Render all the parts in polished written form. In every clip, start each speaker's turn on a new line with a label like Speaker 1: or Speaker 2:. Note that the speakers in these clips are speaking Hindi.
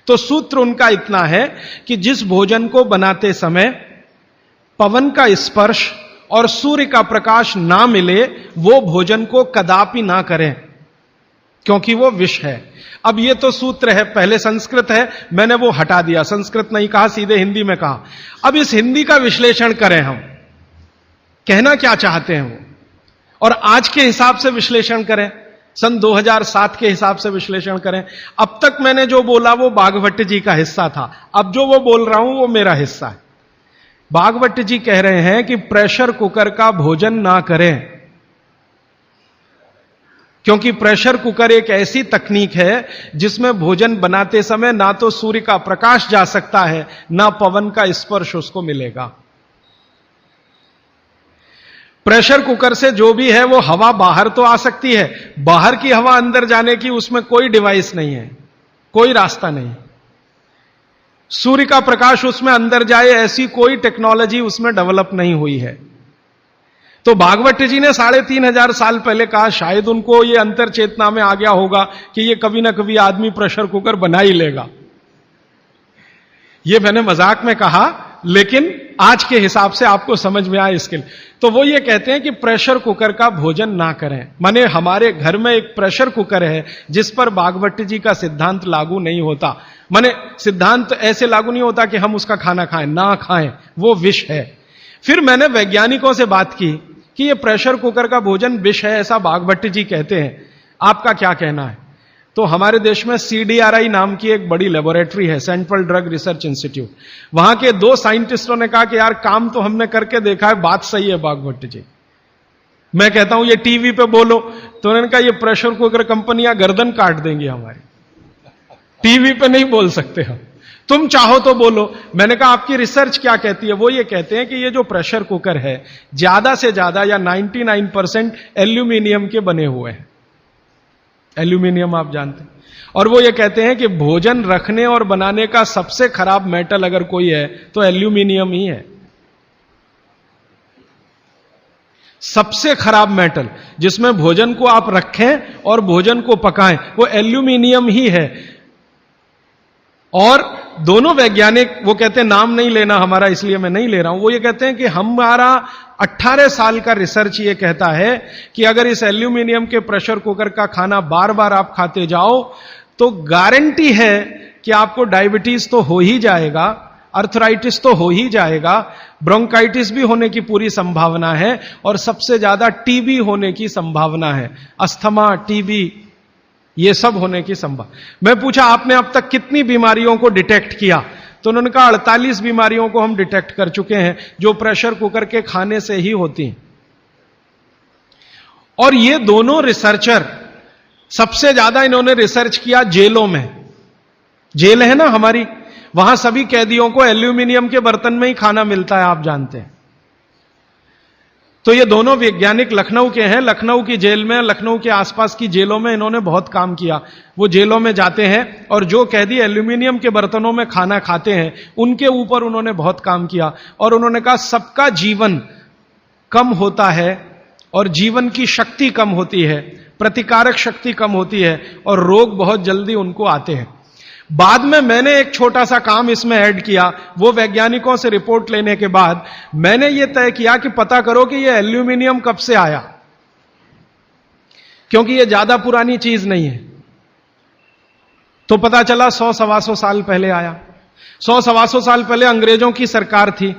Speaker 1: तो सूत्र उनका इतना है कि जिस भोजन को बनाते समय पवन का स्पर्श और सूर्य का प्रकाश ना मिले, वो भोजन को कदापि ना करें, क्योंकि वो विष है। अब ये तो सूत्र है, पहले संस्कृत है, मैंने वो हटा दिया, संस्कृत नहीं कहा, सीधे हिंदी में कहा। अब इस हिंदी का विश्लेषण करें, हम कहना क्या चाहते हैं वो, और आज के हिसाब से विश्लेषण करें, सन 2007 के हिसाब से विश्लेषण करें। अब तक मैंने जो बोला वो बागभट्ट जी का हिस्सा था, अब जो वो बोल रहा हूं वो मेरा हिस्सा है। बागभट्ट जी कह रहे हैं कि प्रेशर कुकर का भोजन ना करें, क्योंकि प्रेशर कुकर एक ऐसी तकनीक है जिसमें भोजन बनाते समय ना तो सूर्य का प्रकाश जा सकता है, ना पवन का स्पर्श उसको मिलेगा। प्रेशर कुकर से जो भी है वो हवा बाहर तो आ सकती है, बाहर की हवा अंदर जाने की उसमें कोई डिवाइस नहीं है, कोई रास्ता नहीं। सूर्य का प्रकाश उसमें अंदर जाए ऐसी कोई टेक्नोलॉजी उसमें डेवलप नहीं हुई है। तो भागवत जी ने 3500 साल पहले कहा, शायद उनको ये अंतर चेतना में आ गया होगा कि ये कभी ना कभी आदमी प्रेशर कुकर बना ही लेगा। ये मैंने मजाक में कहा, लेकिन आज के हिसाब से आपको समझ में आए इसके लिए। तो वो ये कहते हैं कि प्रेशर कुकर का भोजन ना करें, माने हमारे घर में एक प्रेशर कुकर है जिस पर भागवत जी का सिद्धांत लागू नहीं होता। माने सिद्धांत ऐसे लागू नहीं होता कि हम उसका खाना खाएं, ना खाएं, वो विष है। फिर मैंने वैज्ञानिकों से बात की कि ये प्रेशर कुकर का भोजन विष है, ऐसा भागवत जी कहते हैं, आपका क्या कहना है? तो हमारे देश में CDRI नाम की एक बड़ी लेबोरेटरी है, सेंट्रल ड्रग रिसर्च इंस्टीट्यूट। वहां के 2 साइंटिस्टों ने कहा कि यार काम तो हमने करके देखा है, बात सही है भागवत जी। मैं कहता हूं ये टीवी पे बोलो, तो उन्होंने कहा ये प्रेशर कुकर कंपनियां गर्दन काट देंगी हमारी, टीवी पे नहीं बोल सकते हम, तुम चाहो तो बोलो। मैंने कहा आपकी रिसर्च क्या कहती है? वो ये कहते हैं कि ये जो प्रेशर कुकर है ज्यादा से ज्यादा या 99% एल्यूमिनियम के बने हुए हैं। एल्यूमिनियम आप जानते हैं। और वो ये कहते हैं कि भोजन रखने और बनाने का सबसे खराब मेटल अगर कोई है तो एल्यूमिनियम ही है। सबसे खराब मेटल जिसमें भोजन को आप रखें और भोजन को पकाएं वो एल्यूमिनियम ही है। और दोनों वैज्ञानिक, वो कहते हैं नाम नहीं लेना हमारा इसलिए मैं नहीं ले रहा हूं, वो ये कहते हैं कि हमारा 18 साल का रिसर्च ये कहता है कि अगर इस एल्यूमिनियम के प्रेशर कुकर का खाना बार बार आप खाते जाओ तो गारंटी है कि आपको डायबिटीज तो हो ही जाएगा, अर्थराइटिस तो हो ही जाएगा, ब्रोंकाइटिस भी होने की पूरी संभावना है, और सबसे ज्यादा टीबी होने की संभावना है, अस्थमा, टीबी, ये सब होने की संभावना। मैं पूछा आपने अब तक कितनी बीमारियों को डिटेक्ट किया? तो उन्होंने कहा 48 बीमारियों को हम डिटेक्ट कर चुके हैं जो प्रेशर कुकर के खाने से ही होती हैं। और ये दोनों रिसर्चर, सबसे ज्यादा इन्होंने रिसर्च किया जेलों में। जेल है ना हमारी, वहां सभी कैदियों को एल्यूमिनियम के बर्तन में ही खाना मिलता है, आप जानते हैं। तो ये दोनों वैज्ञानिक लखनऊ के हैं, लखनऊ की जेल में, लखनऊ के आसपास की जेलों में इन्होंने बहुत काम किया। वो जेलों में जाते हैं और जो कैदी एल्यूमिनियम के बर्तनों में खाना खाते हैं उनके ऊपर उन्होंने बहुत काम किया। और उन्होंने कहा सबका जीवन कम होता है और जीवन की शक्ति कम होती है, प्रतिकारक शक्ति कम होती है और रोग बहुत जल्दी उनको आते हैं। बाद में मैंने एक छोटा सा काम इसमें ऐड किया। वो वैज्ञानिकों से रिपोर्ट लेने के बाद मैंने ये तय किया कि पता करो कि ये एल्यूमिनियम कब से आया, क्योंकि ये ज्यादा पुरानी चीज नहीं है। तो पता चला 100-125 साल पहले आया। 100-125 साल पहले अंग्रेजों की सरकार थी।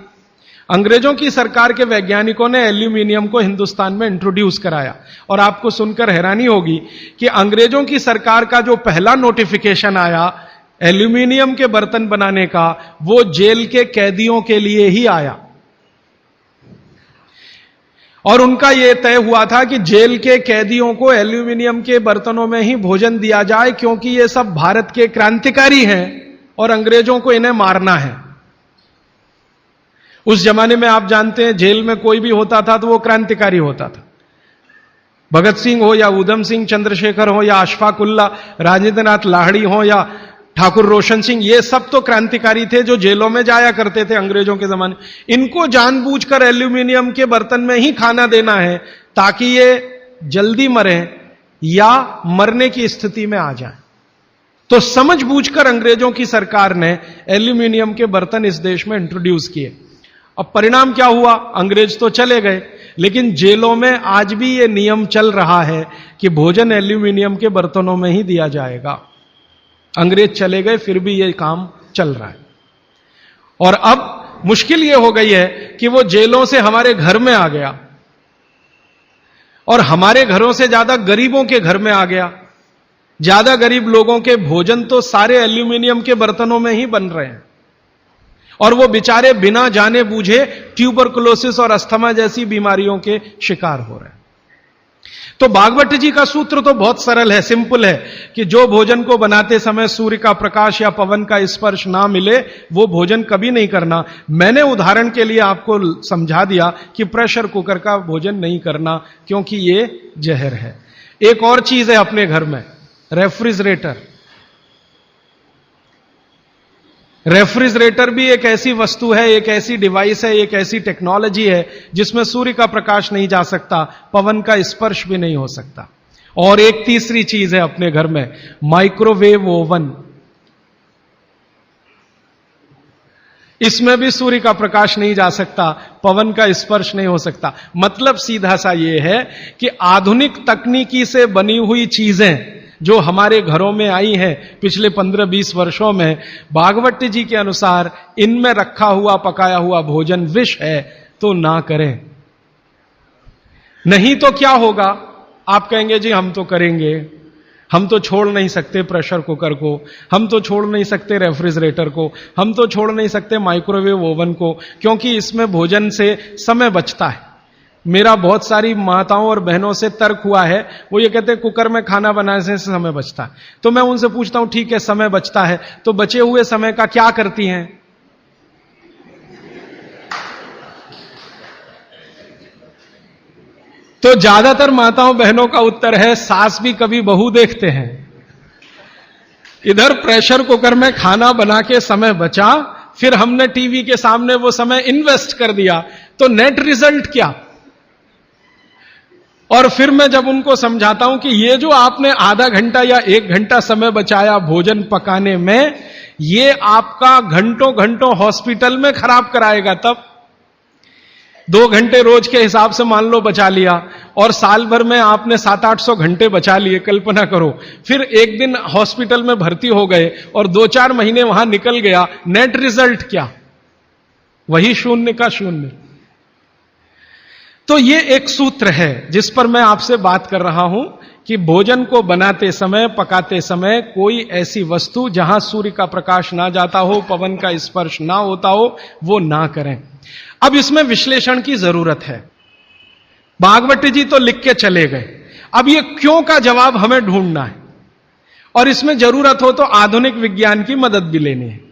Speaker 1: अंग्रेजों की सरकार के वैज्ञानिकों ने एल्यूमिनियम को हिंदुस्तान में इंट्रोड्यूस कराया। और आपको सुनकर हैरानी होगी कि अंग्रेजों की सरकार का जो पहला नोटिफिकेशन आया एल्यूमिनियम के बर्तन बनाने का, वो जेल के कैदियों के लिए ही आया। और उनका यह तय हुआ था कि जेल के कैदियों को एल्यूमिनियम के बर्तनों में ही भोजन दिया जाए, क्योंकि ये सब भारत के क्रांतिकारी हैं और अंग्रेजों को इन्हें मारना है। उस जमाने में आप जानते हैं जेल में कोई भी होता था तो वो क्रांतिकारी होता था। भगत सिंह हो या उधम सिंह, चंद्रशेखर हो या अशफाक उल्ला, राजेंद्र नाथ लाहिड़ी हो या ठाकुर रोशन सिंह, ये सब तो क्रांतिकारी थे जो जेलों में जाया करते थे अंग्रेजों के जमाने। इनको जानबूझकर एल्यूमिनियम के बर्तन में ही खाना देना है ताकि ये जल्दी मरे या मरने की स्थिति में आ जाए। तो समझबूझकर अंग्रेजों की सरकार ने एल्यूमिनियम के बर्तन इस देश में इंट्रोड्यूस किए। अब परिणाम क्या हुआ? अंग्रेज तो चले गए, लेकिन जेलों में आज भी यह नियम चल रहा है कि भोजन एल्यूमिनियम के बर्तनों में ही दिया जाएगा। अंग्रेज चले गए, फिर भी यह काम चल रहा है। और अब मुश्किल यह हो गई है कि वो जेलों से हमारे घर में आ गया, और हमारे घरों से ज्यादा गरीबों के घर में आ गया। ज्यादा गरीब लोगों के भोजन तो सारे एल्यूमिनियम के बर्तनों में ही बन रहे हैं, और वो बेचारे बिना जाने बूझे ट्यूबरकुलोसिस और अस्थमा जैसी बीमारियों के शिकार हो रहे हैं। तो भागवत जी का सूत्र तो बहुत सरल है, सिंपल है कि जो भोजन को बनाते समय सूर्य का प्रकाश या पवन का स्पर्श ना मिले वो भोजन कभी नहीं करना। मैंने उदाहरण के लिए आपको समझा दिया कि प्रेशर कुकर का भोजन नहीं करना, क्योंकि ये जहर है। एक और चीज है अपने घर में, रेफ्रिजरेटर। रेफ्रिजरेटर भी एक ऐसी वस्तु है, एक ऐसी डिवाइस है, एक ऐसी टेक्नोलॉजी है जिसमें सूर्य का प्रकाश नहीं जा सकता, पवन का स्पर्श भी नहीं हो सकता। और एक तीसरी चीज है अपने घर में, माइक्रोवेव ओवन। इसमें भी सूर्य का प्रकाश नहीं जा सकता, पवन का स्पर्श नहीं हो सकता। मतलब सीधा सा यह है कि आधुनिक तकनीकी से बनी हुई चीजें जो हमारे घरों में आई हैं पिछले 15-20 वर्षों में, भागवत जी के अनुसार इनमें रखा हुआ पकाया हुआ भोजन विष है, तो ना करें। नहीं तो क्या होगा? आप कहेंगे जी हम तो करेंगे, हम तो छोड़ नहीं सकते प्रेशर कुकर को, हम तो छोड़ नहीं सकते रेफ्रिजरेटर को, हम तो छोड़ नहीं सकते माइक्रोवेव ओवन को, क्योंकि इसमें भोजन से समय बचता है। मेरा बहुत सारी माताओं और बहनों से तर्क हुआ है, वो ये कहते हैं कुकर में खाना बनाने से समय बचता है। तो मैं उनसे पूछता हूं ठीक है समय बचता है, तो बचे हुए समय का क्या करती हैं? तो ज्यादातर माताओं बहनों का उत्तर है सास भी कभी बहू देखते हैं। इधर प्रेशर कुकर में खाना बना के समय बचा, फिर हमने टीवी के सामने वो समय इन्वेस्ट कर दिया, तो नेट रिजल्ट क्या? और फिर मैं जब उनको समझाता हूं कि ये जो आपने आधा घंटा या 1 घंटा समय बचाया भोजन पकाने में, ये आपका घंटों घंटों हॉस्पिटल में खराब कराएगा। तब 2 घंटे रोज के हिसाब से मान लो बचा लिया, और साल भर में आपने 700-800 घंटे बचा लिए, कल्पना करो। फिर एक दिन हॉस्पिटल में भर्ती हो गए और 2-4 महीने वहां निकल गया, नेट रिजल्ट क्या? वही 0 का 0। तो ये एक सूत्र है जिस पर मैं आपसे बात कर रहा हूं कि भोजन को बनाते समय, पकाते समय कोई ऐसी वस्तु जहां सूर्य का प्रकाश ना जाता हो, पवन का स्पर्श ना होता हो, वो ना करें। अब इसमें विश्लेषण की जरूरत है। भागवत जी तो लिख के चले गए, अब ये क्यों का जवाब हमें ढूंढना है, और इसमें जरूरत हो तो आधुनिक विज्ञान की मदद भी लेनी है।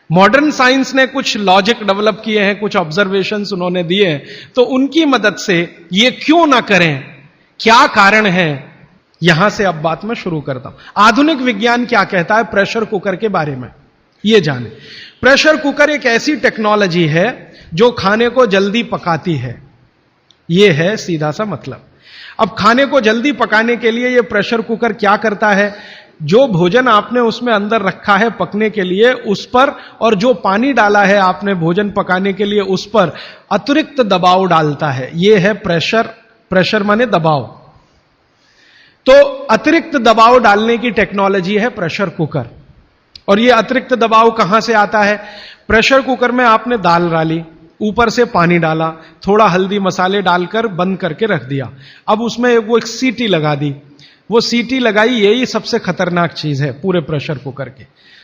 Speaker 1: मॉडर्न साइंस ने कुछ लॉजिक डेवलप किए हैं, कुछ ऑब्जर्वेशंस उन्होंने दिए हैं, तो उनकी मदद से ये क्यों ना करें, क्या कारण है, यहां से अब बात मैं शुरू करता हूं। आधुनिक विज्ञान क्या कहता है प्रेशर कुकर के बारे में, ये जाने। प्रेशर कुकर एक ऐसी टेक्नोलॉजी है जो खाने को जल्दी पकाती है, ये है सीधा सा मतलब। अब खाने को जल्दी पकाने के लिए ये प्रेशर कुकर क्या करता है, जो भोजन आपने उसमें अंदर रखा है पकने के लिए, उस पर, और जो पानी डाला है आपने भोजन पकाने के लिए, उस पर अतिरिक्त दबाव डालता है। यह है प्रेशर। प्रेशर माने दबाव। तो अतिरिक्त दबाव डालने की टेक्नोलॉजी है प्रेशर कुकर। और यह अतिरिक्त दबाव कहां से आता है? प्रेशर कुकर में आपने दाल डाली, ऊपर से पानी डाला, थोड़ा हल्दी मसाले डालकर बंद करके रख दिया। अब उसमें वो एक सीटी लगा दी। वो सीटी लगाई, यही सबसे खतरनाक चीज है पूरे प्रेशर कुकर के।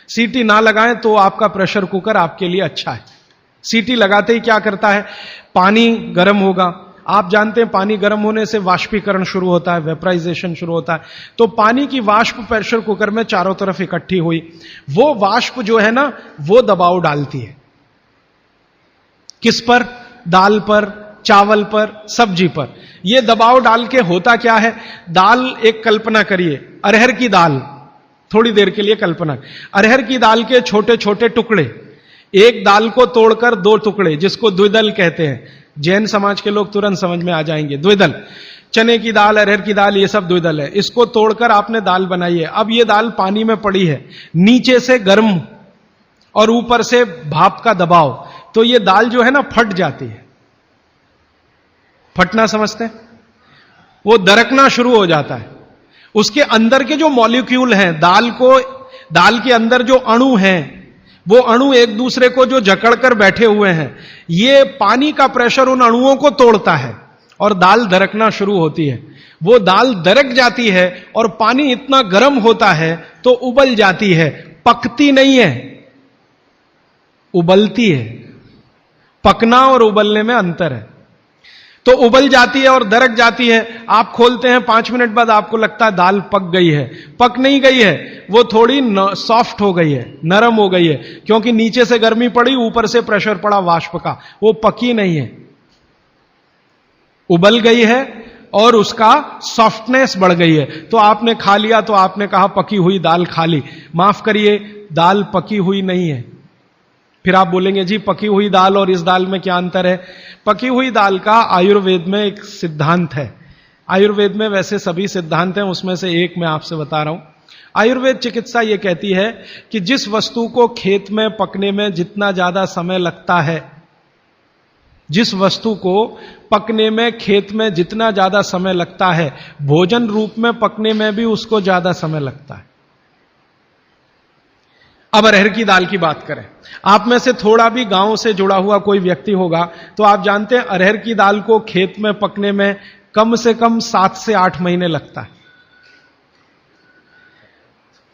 Speaker 1: सीटी ना लगाएं तो आपका प्रेशर कुकर आपके लिए अच्छा है। सीटी लगाते ही क्या करता है, पानी गर्म होगा। आप जानते हैं पानी गर्म होने से वाष्पीकरण शुरू होता है, वेपराइजेशन शुरू होता है। तो पानी की वाष्प प्रेशर कुकर में चारों तरफ इकट्ठी हुई, वो वाष्प जो है ना, वो दबाव डालती है। किस पर? दाल पर, चावल पर, सब्जी पर। यह दबाव डाल के होता क्या है, दाल, एक कल्पना करिए, अरहर की दाल, थोड़ी देर के लिए कल्पना, अरहर की दाल के छोटे छोटे टुकड़े, एक दाल को तोड़कर 2 टुकड़े, जिसको द्विदल कहते हैं। जैन समाज के लोग तुरंत समझ में आ जाएंगे, द्विदल। चने की दाल, अरहर की दाल, ये सब द्विदल है। इसको तोड़कर आपने दाल बनाई है। अब ये दाल पानी में पड़ी है, नीचे से गर्म और ऊपर से भाप का दबाव, तो ये दाल जो है ना फट जाती है। फटना समझते हैं? वो दरकना शुरू हो जाता है। उसके अंदर के जो मॉलिक्यूल हैं, दाल के अंदर जो अणु हैं, वो अणु एक दूसरे को जो जकड़कर बैठे हुए हैं, ये पानी का प्रेशर उन अणुओं को तोड़ता है और दाल दरकना शुरू होती है। वो दाल दरक जाती है और पानी इतना गर्म होता है तो उबल जाती है, पकती नहीं है, उबलती है। पकना और उबलने में अंतर है। तो उबल जाती है और दरक जाती है। आप खोलते हैं, 5 मिनट बाद आपको लगता है दाल पक गई है। पक नहीं गई है, वो थोड़ी सॉफ्ट हो गई है, नरम हो गई है, क्योंकि नीचे से गर्मी पड़ी, ऊपर से प्रेशर पड़ा वाष्प का। वो पकी नहीं है, उबल गई है और उसका सॉफ्टनेस बढ़ गई है। तो आपने खा लिया तो आपने कहा पकी हुई दाल खा ली। माफ करिए, दाल पकी हुई नहीं है। फिर आप बोलेंगे जी पकी हुई दाल और इस दाल में क्या अंतर है? पकी हुई दाल का आयुर्वेद में एक सिद्धांत है। आयुर्वेद में वैसे सभी सिद्धांत हैं, उसमें से एक मैं आपसे बता रहा हूं। आयुर्वेद चिकित्सा यह कहती है कि जिस वस्तु को खेत में पकने में जितना ज्यादा समय लगता है, जिस वस्तु को पकने में खेत में जितना ज्यादा समय लगता है, भोजन रूप में पकने में भी उसको ज्यादा समय लगता है। अब अरहर की दाल की बात करें, आप में से थोड़ा भी गांव से जुड़ा हुआ कोई व्यक्ति होगा तो आप जानते हैं अरहर की दाल को खेत में पकने में कम से कम 7 से 8 महीने लगता है।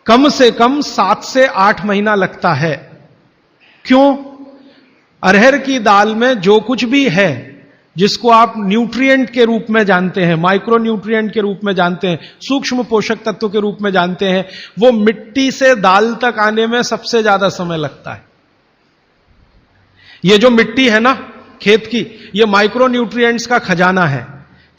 Speaker 1: कम से कम 7 से 8 महीना लगता है। क्यों? अरहर की दाल में जो कुछ भी है, जिसको आप न्यूट्रिएंट के रूप में जानते हैं, माइक्रो न्यूट्रिएंट के रूप में जानते हैं, सूक्ष्म पोषक तत्व के रूप में जानते हैं, वो मिट्टी से दाल तक आने में सबसे ज्यादा समय लगता है। ये जो मिट्टी है ना खेत की, ये माइक्रो न्यूट्रिएंट्स का खजाना है।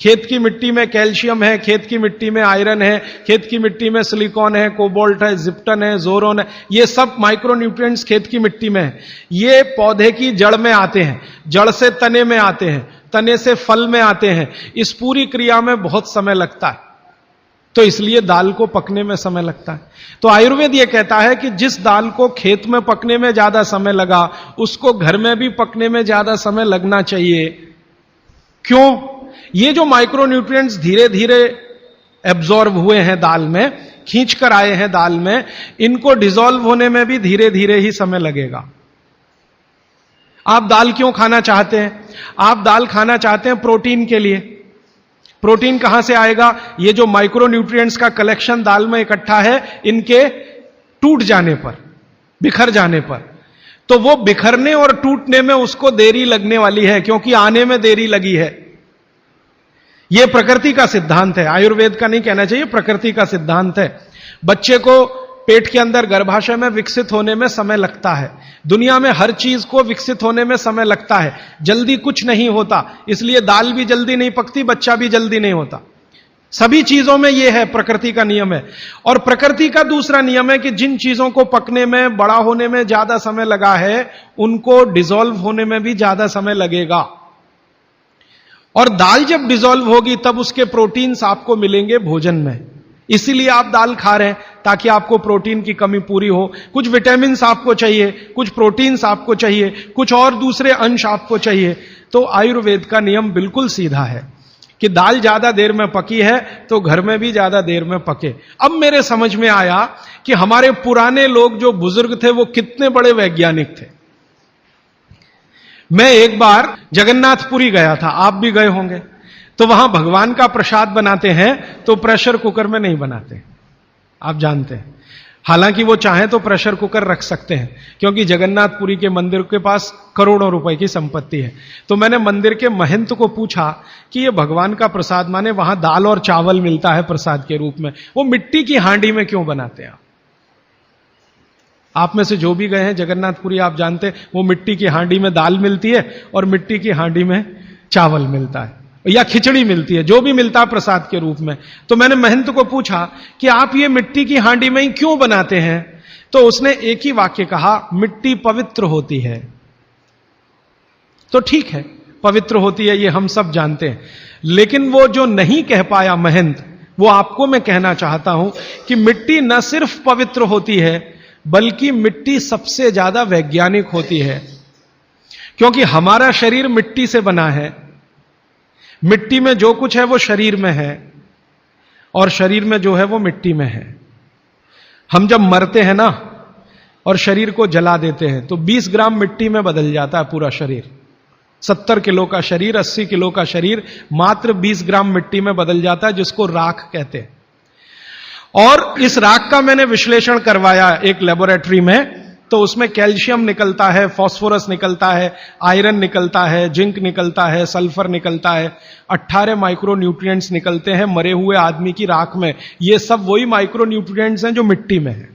Speaker 1: खेत की मिट्टी में कैल्शियम है, खेत की मिट्टी में आयरन है, खेत की मिट्टी में सिलिकॉन है, कोबाल्ट है, जिप्टन है, जोरोन है, ये सब माइक्रो न्यूट्रिएंट्स खेत की मिट्टी में है। ये पौधे की जड़ में आते हैं, जड़ से तने में आते हैं, तने से फल में आते हैं। इस पूरी क्रिया में बहुत समय लगता है, तो इसलिए दाल को पकने में समय लगता है। तो आयुर्वेद यह कहता है कि जिस दाल को खेत में पकने में ज्यादा समय लगा, उसको घर में भी पकने में ज्यादा समय लगना चाहिए। क्यों? ये जो माइक्रो न्यूट्रिएंट्स धीरे धीरे एब्जॉर्ब हुए हैं दाल में, खींच कर आए हैं दाल में, इनको डिसॉल्व होने में भी धीरे धीरे ही समय लगेगा। आप दाल क्यों खाना चाहते हैं? आप दाल खाना चाहते हैं प्रोटीन के लिए। प्रोटीन कहां से आएगा? ये जो माइक्रो न्यूट्रिएंट्स का कलेक्शन दाल में इकट्ठा है, इनके टूट जाने पर, बिखर जाने पर, तो वो बिखरने और टूटने में उसको देरी लगने वाली है, क्योंकि आने में देरी लगी है। यह प्रकृति का सिद्धांत है, आयुर्वेद का नहीं कहना चाहिए, प्रकृति का सिद्धांत है। बच्चे को पेट के अंदर गर्भाशय में विकसित होने में समय लगता है। दुनिया में हर चीज को विकसित होने में समय लगता है, जल्दी कुछ नहीं होता। इसलिए दाल भी जल्दी नहीं पकती, बच्चा भी जल्दी नहीं होता। सभी चीजों में यह है, प्रकृति का नियम है। और प्रकृति का दूसरा नियम है कि जिन चीजों को पकने में, बड़ा होने में ज्यादा समय लगा है, उनको डिसॉल्व होने में भी ज्यादा समय लगेगा। और दाल जब डिसॉल्व होगी तब उसके प्रोटीन्स आपको मिलेंगे भोजन में। इसीलिए आप दाल खा रहे हैं, ताकि आपको प्रोटीन की कमी पूरी हो। कुछ विटामिन आपको चाहिए, कुछ प्रोटीन्स आपको चाहिए, कुछ और दूसरे अंश आपको चाहिए। तो आयुर्वेद का नियम बिल्कुल सीधा है कि दाल ज्यादा देर में पकी है तो घर में भी ज्यादा देर में पके। अब मेरे समझ में आया कि हमारे पुराने लोग जो बुजुर्ग थे वो कितने बड़े वैज्ञानिक थे। मैं एक बार जगन्नाथपुरी गया था, आप भी गए होंगे। तो वहां भगवान का प्रसाद बनाते हैं तो प्रेशर कुकर में नहीं बनाते, आप जानते हैं। हालांकि वो चाहें तो प्रेशर कुकर रख सकते हैं, क्योंकि जगन्नाथपुरी के मंदिर के पास करोड़ों रुपए की संपत्ति है। तो मैंने मंदिर के महंत को पूछा कि ये भगवान का प्रसाद, माने वहां दाल और चावल मिलता है प्रसाद के रूप में, वो मिट्टी की हांडी में क्यों बनाते हैं? आप में से जो भी गए हैं जगन्नाथपुरी, आप जानते हैं वो मिट्टी की हांडी में दाल मिलती है और मिट्टी की हांडी में चावल मिलता है, या खिचड़ी मिलती है, जो भी मिलता है प्रसाद के रूप में। तो मैंने महंत को पूछा कि आप ये मिट्टी की हांडी में ही क्यों बनाते हैं? तो उसने एक ही वाक्य कहा, मिट्टी पवित्र होती है। तो ठीक है, पवित्र होती है, ये हम सब जानते हैं। लेकिन वो जो नहीं कह पाया महंत, वो आपको मैं कहना चाहता हूं कि मिट्टी न सिर्फ पवित्र होती है, बल्कि मिट्टी सबसे ज्यादा वैज्ञानिक होती है, क्योंकि हमारा शरीर मिट्टी से बना है। मिट्टी में जो कुछ है वो शरीर में है, और शरीर में जो है वो मिट्टी में है। हम जब मरते हैं ना और शरीर को जला देते हैं तो 20 ग्राम मिट्टी में बदल जाता है पूरा शरीर। 70 किलो का शरीर, 80 किलो का शरीर मात्र 20 ग्राम मिट्टी में बदल जाता है, जिसको राख कहते हैं। और इस राख का मैंने विश्लेषण करवाया एक लेबोरेटरी में, तो उसमें कैल्शियम निकलता है, फास्फोरस निकलता है, आयरन निकलता है, जिंक निकलता है, सल्फर निकलता है, 18 माइक्रो न्यूट्रिएंट्स निकलते हैं मरे हुए आदमी की राख में। ये सब वही माइक्रो न्यूट्रिएंट्स हैं जो मिट्टी में है।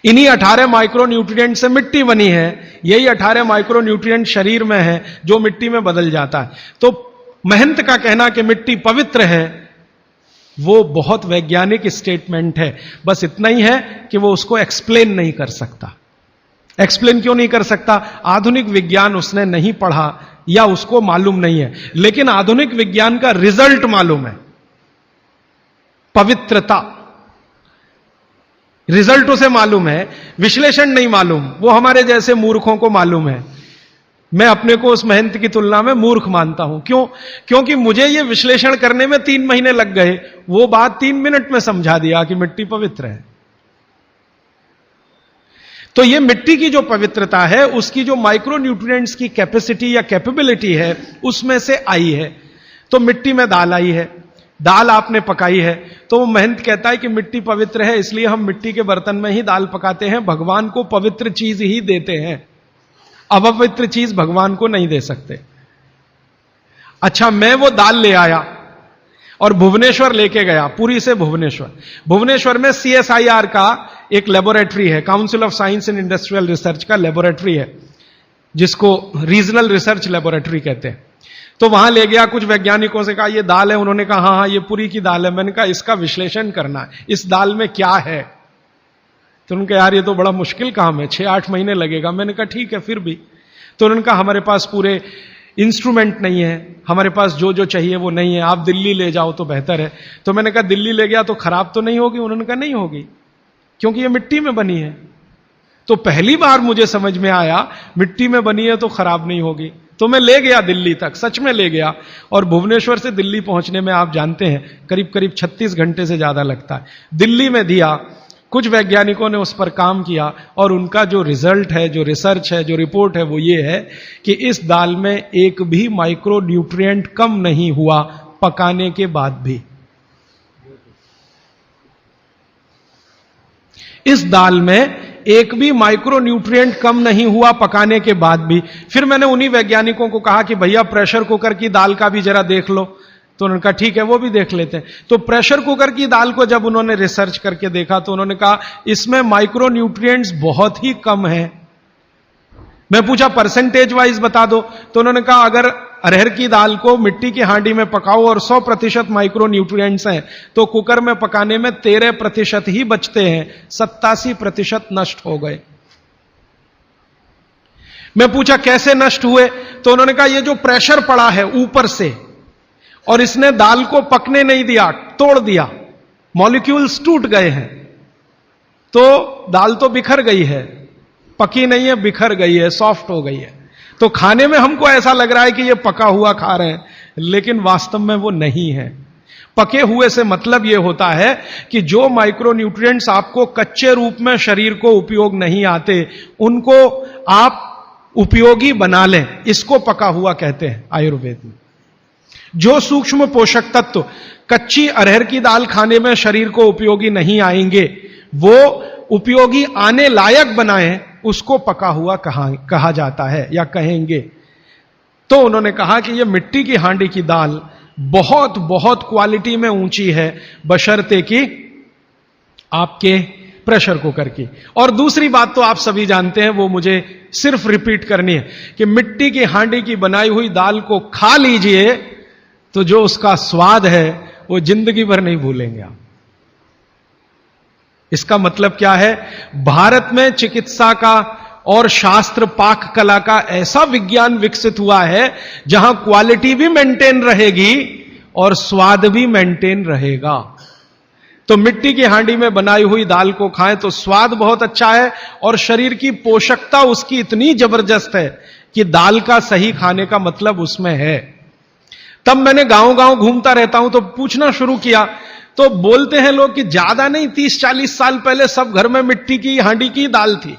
Speaker 1: इन्हीं 18 माइक्रो न्यूट्रिएंट से मिट्टी बनी है, यही 18 माइक्रो न्यूट्रिएंट शरीर में है जो मिट्टी में बदल जाता है। तो महंत का कहना कि मिट्टी पवित्र है, वो बहुत वैज्ञानिक स्टेटमेंट है। बस इतना ही है कि वो उसको एक्सप्लेन नहीं कर सकता। एक्सप्लेन क्यों नहीं कर सकता? आधुनिक विज्ञान उसने नहीं पढ़ा या उसको मालूम नहीं है। लेकिन आधुनिक विज्ञान का रिजल्ट मालूम है, पवित्रता। रिजल्ट उसे मालूम है, विश्लेषण नहीं मालूम। वो हमारे जैसे मूर्खों को मालूम है। मैं अपने को उस महंत की तुलना में मूर्ख मानता हूं। क्यों? क्योंकि मुझे यह विश्लेषण करने में 3 महीने लग गए, वो बात 3 मिनट में समझा दिया कि मिट्टी पवित्र है। तो ये मिट्टी की जो पवित्रता है, उसकी जो माइक्रो न्यूट्रिएंट्स की कैपेसिटी या कैपेबिलिटी है, उसमें से आई है। तो मिट्टी में दाल आई है, दाल आपने पकाई है, तो वो महंत कहता है कि मिट्टी पवित्र है, इसलिए हम मिट्टी के बर्तन में ही दाल पकाते हैं। भगवान को पवित्र चीज ही देते हैं, अपवित्र चीज भगवान को नहीं दे सकते। अच्छा, मैं वो दाल ले आया और भुवनेश्वर लेके गया, पुरी से भुवनेश्वर। भुवनेश्वर में CSIR का एक लेबोरेटरी है, council of science and industrial research का लेबोरेटरी है, जिसको रीजनल रिसर्च लेबोरेटरी कहते हैं। तो वहां ले गया, कुछ वैज्ञानिकों से कहा ये दाल है, उन्होंने कहा हाँ हाँ ये पुरी की दाल है। मैंने कहा इसका विश्लेषण करना है, इस दाल में क्या है। तो उन्होंने कहा यार ये तो बड़ा मुश्किल काम है, 6-8 महीने लगेगा। मैंने कहा ठीक है, फिर भी। तो उन्होंने कहा हमारे पास पूरे इंस्ट्रूमेंट नहीं है, हमारे पास जो जो चाहिए वो नहीं है, आप दिल्ली ले जाओ तो बेहतर है। तो मैंने कहा दिल्ली ले गया तो खराब तो नहीं होगी? उन्होंने कहा नहीं होगी, क्योंकि ये मिट्टी में बनी है। तो पहली बार मुझे समझ में आया मिट्टी में बनी है तो खराब नहीं होगी। तो मैं ले गया दिल्ली तक, सच में ले गया। और भुवनेश्वर से दिल्ली पहुंचने में आप जानते हैं करीब करीब 36 घंटे से ज्यादा लगता है। दिल्ली में दिया, कुछ वैज्ञानिकों ने उस पर काम किया, और उनका जो रिजल्ट है, जो रिसर्च है, जो रिपोर्ट है, वो ये है कि इस दाल में एक भी माइक्रो न्यूट्रिएंट कम नहीं हुआ पकाने के बाद भी। इस दाल में एक भी माइक्रो न्यूट्रिएंट कम नहीं हुआ पकाने के बाद भी। फिर मैंने उन्हीं वैज्ञानिकों को कहा कि भैया प्रेशर कुकर की दाल का भी जरा देख लो। तो उन्होंने कहा ठीक है, वो भी देख लेते हैं। तो प्रेशर कुकर की दाल को जब उन्होंने रिसर्च करके देखा तो उन्होंने कहा इसमें माइक्रो न्यूट्रिएंट्स बहुत ही कम है। मैं पूछा परसेंटेज वाइज बता दो, तो उन्होंने कहा अगर अरहर की दाल को मिट्टी की हांडी में पकाओ और 100% माइक्रो न्यूट्रिएंट्स हैं, तो कुकर में पकाने में 13% ही बचते हैं, 87% नष्ट हो गए। मैं पूछा कैसे नष्ट हुए? तो उन्होंने कहा ये जो प्रेशर पड़ा है ऊपर से, और इसने दाल को पकने नहीं दिया, तोड़ दिया, मॉलिक्यूल्स टूट गए हैं, तो दाल तो बिखर गई है, पकी नहीं है, बिखर गई है, सॉफ्ट हो गई है। तो खाने में हमको ऐसा लग रहा है कि ये पका हुआ खा रहे हैं, लेकिन वास्तव में वो नहीं है। पके हुए से मतलब ये होता है कि जो माइक्रो न्यूट्रिएंट्स आपको कच्चे रूप में शरीर को उपयोग नहीं आते, उनको आप उपयोगी बना लें, इसको पका हुआ कहते हैं आयुर्वेद में। जो सूक्ष्म पोषक तत्व कच्ची अरहर की दाल खाने में शरीर को उपयोगी नहीं आएंगे, वो उपयोगी आने लायक बनाएं, उसको पका हुआ कहा जाता है या कहेंगे। तो उन्होंने कहा कि यह मिट्टी की हांडी की दाल बहुत बहुत क्वालिटी में ऊंची है, बशर्ते कि आपके प्रेशर कुकर की। और दूसरी बात तो आप सभी जानते हैं, वो मुझे सिर्फ रिपीट करनी है कि मिट्टी की हांडी की बनाई हुई दाल को खा लीजिए तो जो उसका स्वाद है वो जिंदगी भर नहीं भूलेंगे आप। इसका मतलब क्या है? भारत में चिकित्सा का और शास्त्र पाक कला का ऐसा विज्ञान विकसित हुआ है जहां क्वालिटी भी मेंटेन रहेगी और स्वाद भी मेंटेन रहेगा। तो मिट्टी की हांडी में बनाई हुई दाल को खाएं तो स्वाद बहुत अच्छा है और शरीर की पोषकता उसकी इतनी जबरदस्त है कि दाल का सही खाने का मतलब उसमें है। तब मैंने गांव गांव घूमता रहता हूं तो पूछना शुरू किया, तो बोलते हैं लोग कि ज्यादा नहीं 30-40 साल पहले सब घर में मिट्टी की हांडी की दाल थी।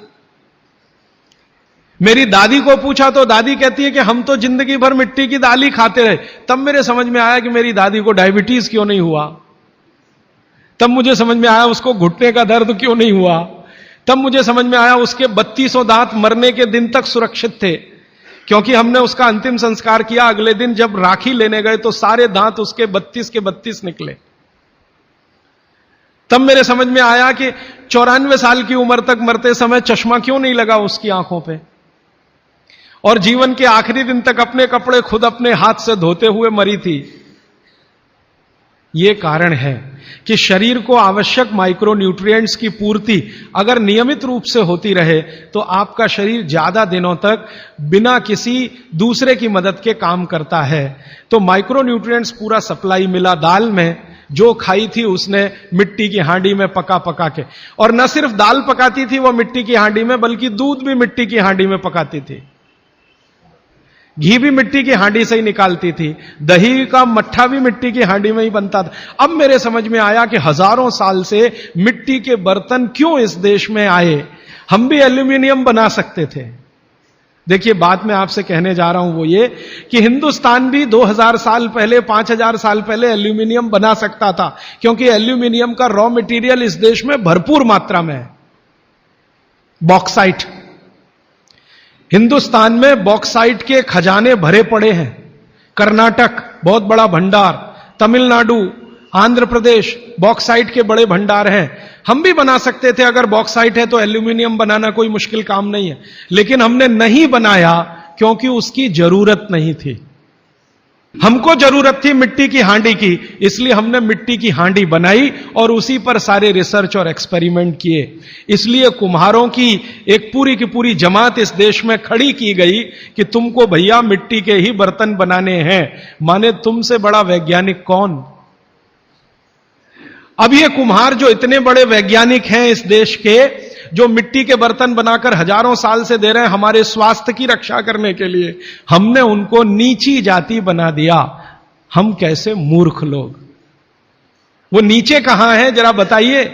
Speaker 1: मेरी दादी को पूछा तो दादी कहती है कि हम तो जिंदगी भर मिट्टी की दाल ही खाते रहे। तब मेरे समझ में आया कि मेरी दादी को डायबिटीज क्यों नहीं हुआ। तब मुझे समझ में आया उसको घुटने का दर्द क्यों नहीं हुआ। तब मुझे समझ में आया उसके 3200 दांत मरने के दिन तक सुरक्षित थे, क्योंकि हमने उसका अंतिम संस्कार किया। अगले दिन जब राखी लेने गए तो सारे दांत उसके 32 के 32 निकले। तब मेरे समझ में आया कि 94 साल की उम्र तक मरते समय चश्मा क्यों नहीं लगा उसकी आंखों पे, और जीवन के आखिरी दिन तक अपने कपड़े खुद अपने हाथ से धोते हुए मरी थी। यह कारण है कि शरीर को आवश्यक माइक्रोन्यूट्रिएंट्स की पूर्ति अगर नियमित रूप से होती रहे तो आपका शरीर ज्यादा दिनों तक बिना किसी दूसरे की मदद के काम करता है। तो माइक्रोन्यूट्रिएंट्स पूरा सप्लाई मिला दाल में। जो खाई थी उसने मिट्टी की हांडी में पका पका के, और न सिर्फ दाल पकाती थी वो मिट्टी की हांडी में, बल्कि दूध भी मिट्टी की हांडी में पकाती थी, घी भी मिट्टी की हांडी से ही निकालती थी, दही का मट्ठा भी मिट्टी की हांडी में ही बनता था। अब मेरे समझ में आया कि हजारों साल से मिट्टी के बर्तन क्यों इस देश में आए। हम भी एल्यूमिनियम बना सकते थे। देखिए, बात मैं आपसे कहने जा रहा हूं वो ये कि हिंदुस्तान भी 2000 साल पहले, 5000 साल पहले एल्यूमिनियम बना सकता था, क्योंकि एल्यूमिनियम का रॉ मटेरियल इस देश में भरपूर मात्रा में है। बॉक्साइट, हिंदुस्तान में बॉक्साइट के खजाने भरे पड़े हैं। कर्नाटक बहुत बड़ा भंडार, तमिलनाडु, आंध्र प्रदेश बॉक्साइट के बड़े भंडार हैं। हम भी बना सकते थे, अगर बॉक्साइट है तो एल्यूमिनियम बनाना कोई मुश्किल काम नहीं है, लेकिन हमने नहीं बनाया क्योंकि उसकी जरूरत नहीं थी। हमको जरूरत थी मिट्टी की हांडी की, इसलिए हमने मिट्टी की हांडी बनाई और उसी पर सारे रिसर्च और एक्सपेरिमेंट किए। इसलिए कुम्हारों की एक पूरी की पूरी जमात इस देश में खड़ी की गई कि तुमको भैया मिट्टी के ही बर्तन बनाने हैं। माने तुमसे बड़ा वैज्ञानिक कौन। अब ये कुम्हार जो इतने बड़े वैज्ञानिक हैं इस देश के, जो मिट्टी के बर्तन बनाकर हजारों साल से दे रहे हैं हमारे स्वास्थ्य की रक्षा करने के लिए, हमने उनको नीची जाति बना दिया। हम कैसे मूर्ख लोग। वो नीचे कहां है जरा बताइए।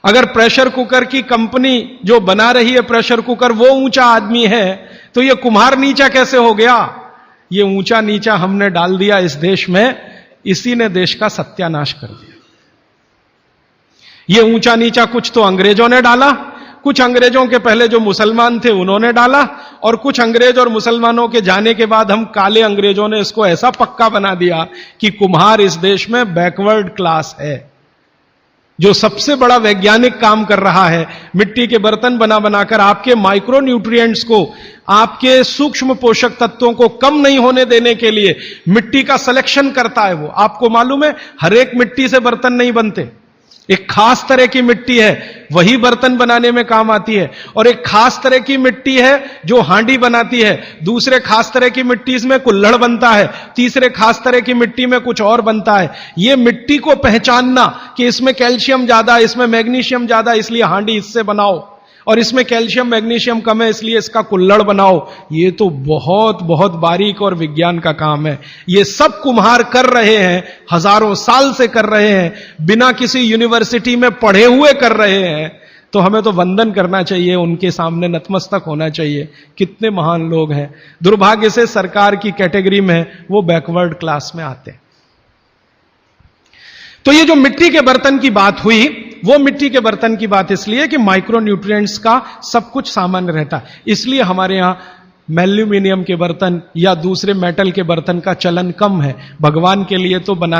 Speaker 1: अगर प्रेशर कुकर की कंपनी जो बना रही है प्रेशर कुकर वो ऊंचा आदमी है, तो ये कुम्हार नीचा कैसे हो गया। ये ऊंचा नीचा हमने डाल दिया इस देश में, इसी ने देश का सत्यानाश कर दिया। ये ऊंचा नीचा कुछ तो अंग्रेजों ने डाला, कुछ अंग्रेजों के पहले जो मुसलमान थे उन्होंने डाला, और कुछ अंग्रेज और मुसलमानों के जाने के बाद हम काले अंग्रेजों ने इसको ऐसा पक्का बना दिया कि कुम्हार इस देश में बैकवर्ड क्लास है। जो सबसे बड़ा वैज्ञानिक काम कर रहा है मिट्टी के बर्तन बना बनाकर आपके माइक्रो न्यूट्रिएंट्स को, आपके सूक्ष्म पोषक तत्वों को कम नहीं होने देने के लिए मिट्टी का सिलेक्शन करता है। वो आपको मालूम है, हर एक मिट्टी से बर्तन नहीं बनते। एक खास तरह की मिट्टी है वही बर्तन बनाने में काम आती है, और एक खास तरह की मिट्टी है जो हांडी बनाती है, दूसरे खास तरह की मिट्टी में कुल्हड़ बनता है, तीसरे खास तरह की मिट्टी में कुछ और बनता है। यह मिट्टी को पहचानना कि इसमें कैल्शियम ज्यादा, इसमें मैग्नीशियम ज्यादा इसलिए हांडी इससे बनाओ, और इसमें कैल्शियम मैग्नीशियम कम है इसलिए इसका कुल्हड़ बनाओ, ये तो बहुत बहुत बारीक और विज्ञान का काम है। ये सब कुम्हार कर रहे हैं, हजारों साल से कर रहे हैं, बिना किसी यूनिवर्सिटी में पढ़े हुए कर रहे हैं। तो हमें तो वंदन करना चाहिए, उनके सामने नतमस्तक होना चाहिए। कितने महान लोग हैं। दुर्भाग्य से सरकार की कैटेगरी में वो बैकवर्ड क्लास में आते हैं। तो ये जो मिट्टी के बर्तन की बात हुई, वो मिट्टी के बर्तन की बात इसलिए कि माइक्रो न्यूट्रिएंट्स का सब कुछ सामान्य रहता है, इसलिए हमारे यहां एल्यूमिनियम के बर्तन या दूसरे मेटल के बर्तन का चलन कम है। भगवान के लिए तो बना